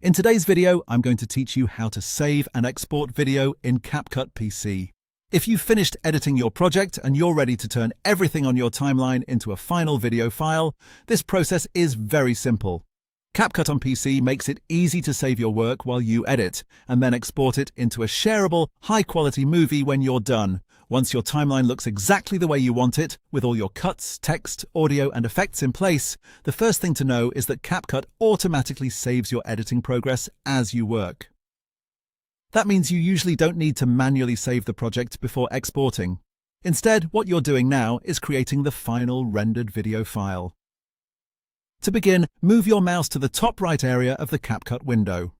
In today's video, I'm going to teach you how to save and export video in CapCut PC. If you've finished editing your project and you're ready to turn everything on your timeline into a final video file, this process is very simple. CapCut on PC makes it easy to save your work while you edit, and then export it into a shareable, high-quality movie when you're done. Once your timeline looks exactly the way you want it, with all your cuts, text, audio, and effects in place, the first thing to know is that CapCut automatically saves your editing progress as you work. That means you usually don't need to manually save the project before exporting. Instead, what you're doing now is creating the final rendered video file. To begin, move your mouse to the top right area of the CapCut window.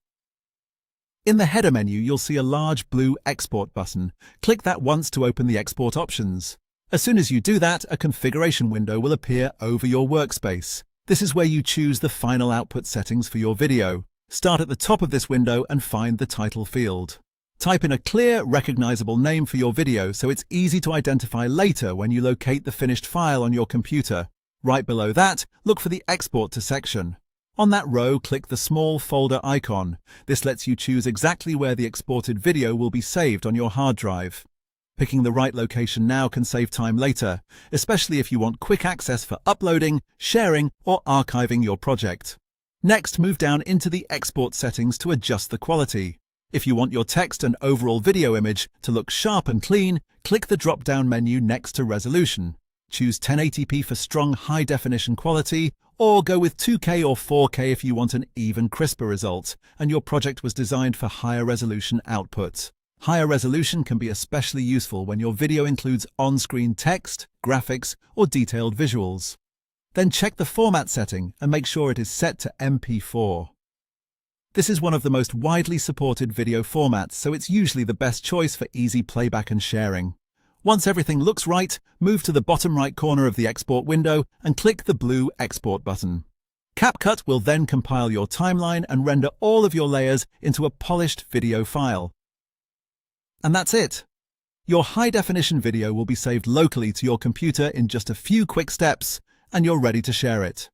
In the header menu, you'll see a large blue Export button. Click that once to open the export options. As soon as you do that, a configuration window will appear over your workspace. This is where you choose the final output settings for your video. Start at the top of this window and find the title field. Type in a clear, recognizable name for your video so it's easy to identify later when you locate the finished file on your computer. Right below that, look for the Export to section. On that row, click the small folder icon. This lets you choose exactly where the exported video will be saved on your hard drive. Picking the right location now can save time later, especially if you want quick access for uploading, sharing, or archiving your project. Next, move down into the export settings to adjust the quality. If you want your text and overall video image to look sharp and clean, click the drop-down menu next to Resolution. Choose 1080p for strong high-definition quality, or go with 2K or 4K if you want an even crisper result, and your project was designed for higher resolution output. Higher resolution can be especially useful when your video includes on-screen text, graphics, or detailed visuals. Then check the format setting and make sure it is set to MP4. This is one of the most widely supported video formats, so it's usually the best choice for easy playback and sharing. Once everything looks right, move to the bottom right corner of the export window and click the blue Export button. CapCut will then compile your timeline and render all of your layers into a polished video file. And that's it. Your high-definition video will be saved locally to your computer in just a few quick steps, and you're ready to share it.